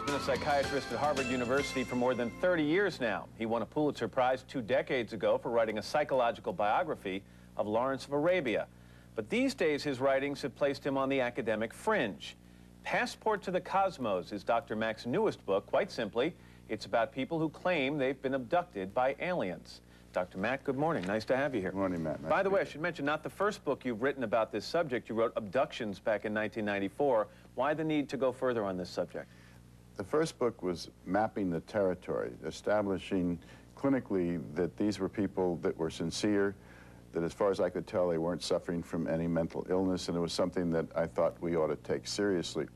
been a psychiatrist at Harvard University for more than 30 years now. He won a Pulitzer Prize 2 decades ago for writing a psychological biography of Lawrence of Arabia. But these days, his writings have placed him on the academic fringe. Passport to the Cosmos is Dr. Mack's newest book. Quite simply, it's about people who claim they've been abducted by aliens. Dr. Mack, good morning. Nice to have you here. Good morning, Matt. Nice By the way, I should mention, not the first book you've written about this subject. You wrote Abductions back in 1994. Why the need to go further on this subject? The first book was mapping the territory, establishing clinically that these were people that were sincere, that as far as I could tell, they weren't suffering from any mental illness, and it was something that I thought we ought to take seriously.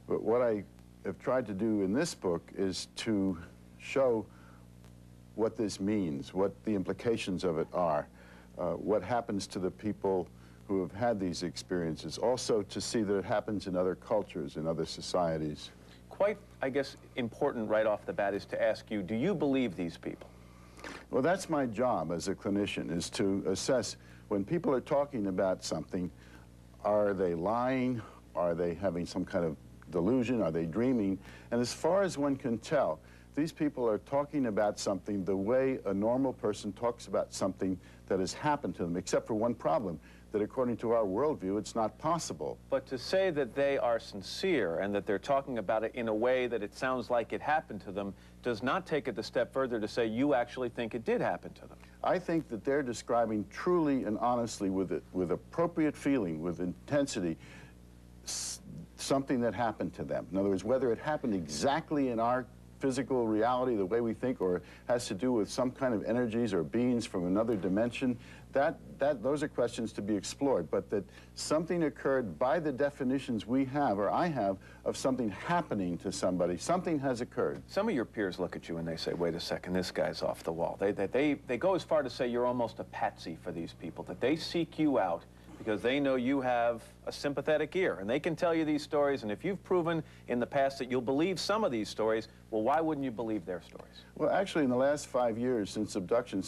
But what I have tried to do in this book is to show what this means, what the implications of it are, what happens to the people who have had these experiences, also to see that it happens in other cultures, in other societies. Quite, I guess, important right off the bat is to ask you, do you believe these people? Well, that's my job as a clinician, is to assess when people are talking about something, are they lying? Are they having some kind of delusion? Are they dreaming? And as far as one can tell, these people are talking about something the way a normal person talks about something that has happened to them, except for one problem, that according to our worldview, it's not possible. But to say that they are sincere and that they're talking about it in a way that it sounds like it happened to them does not take it a step further to say you actually think it did happen to them. I think that they're describing truly and honestly, with appropriate feeling, with intensity, something that happened to them. In other words, whether it happened exactly in our physical reality, the way we think, or has to do with some kind of energies or beings from another dimension, those are questions to be explored. But that something occurred by the definitions we have, or I have, of something happening to somebody, something has occurred. Some of your peers look at you and they say, wait a second, this guy's off the wall. They go as far to say you're almost a patsy for these people, that they seek you out because they know you have a sympathetic ear, and they can tell you these stories, and if you've proven in the past that you'll believe some of these stories, well, why wouldn't you believe their stories? Well, actually, in the last 5 years since Abduction,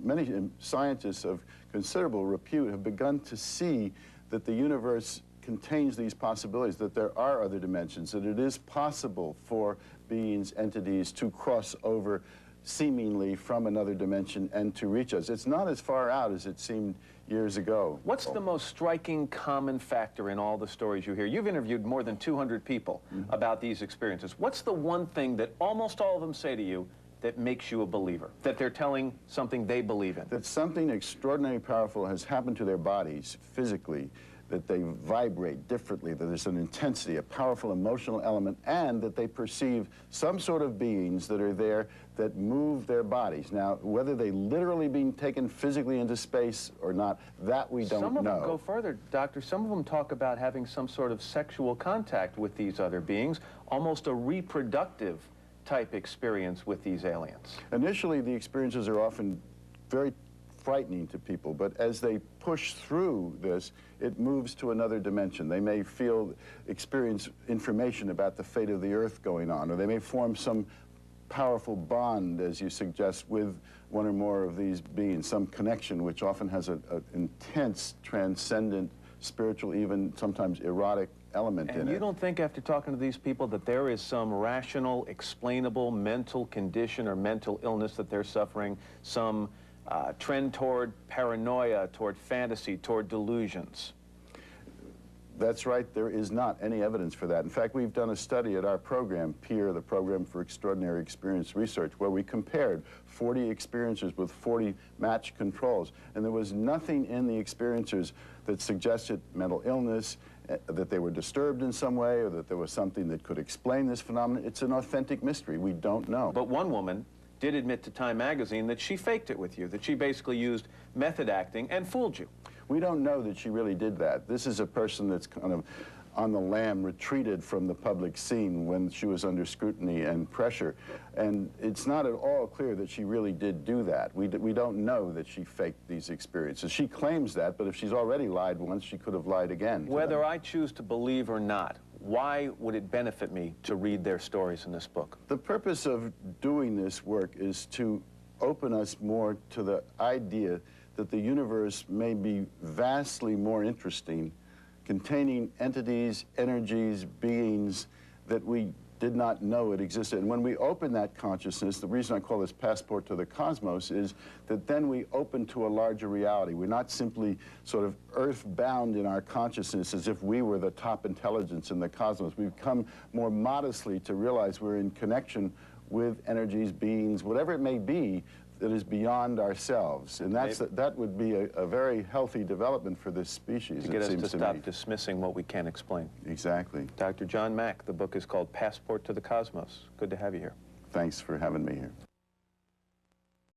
many scientists of considerable repute have begun to see that the universe contains these possibilities, that there are other dimensions, that it is possible for beings, entities to cross over seemingly from another dimension and to reach us. It's not as far out as it seemed years ago. What's the most striking common factor in all the stories you hear? You've interviewed more than 200 people about these experiences. What's the one thing that almost all of them say to you that makes you a believer? That they're telling something they believe in? That something extraordinarily powerful has happened to their bodies physically, that they vibrate differently, that there's an intensity, a powerful emotional element, and that they perceive some sort of beings that are there that move their bodies. Now, whether they literally being taken physically into space or not, that we don't know. Some of them go further, Doctor. Some of them talk about having some sort of sexual contact with these other beings, almost a reproductive type experience with these aliens. Initially, the experiences are often very frightening to people, but as they push through this, it moves to another dimension. They may experience information about the fate of the Earth going on, or they may form some powerful bond, as you suggest, with one or more of these beings, some connection which often has an intense, transcendent, spiritual, even sometimes erotic element in it. And you don't think, after talking to these people, that there is some rational, explainable mental condition or mental illness that they're suffering, some trend toward paranoia, toward fantasy, toward delusions? That's right. There is not any evidence for that. In fact, we've done a study at our program, PEER, the Program for Extraordinary Experience Research, where we compared 40 experiencers with 40 matched controls, and there was nothing in the experiencers that suggested mental illness, that they were disturbed in some way, or that there was something that could explain this phenomenon. It's an authentic mystery. We don't know. But one woman did admit to Time magazine that she faked it with you, that she basically used method acting and fooled you. We don't know that she really did that. This is a person that's kind of on the lam, retreated from the public scene when she was under scrutiny and pressure. And it's not at all clear that she really did do that. We don't know that she faked these experiences. She claims that, but if she's already lied once, she could have lied again. Whether I choose to believe or not, why would it benefit me to read their stories in this book? The purpose of doing this work is to open us more to the idea that the universe may be vastly more interesting, containing entities, energies, beings that we did not know it existed. And when we open that consciousness, the reason I call this passport to the cosmos is that then we open to a larger reality. We're not simply sort of earthbound in our consciousness as if we were the top intelligence in the cosmos. We've come more modestly to realize we're in connection with energies, beings, whatever it may be, that is beyond ourselves. And that would be a very healthy development for this species, to get us to stop dismissing what we can't explain. Exactly. Dr. John Mack, the book is called Passport to the Cosmos. Good to have you here. Thanks for having me here.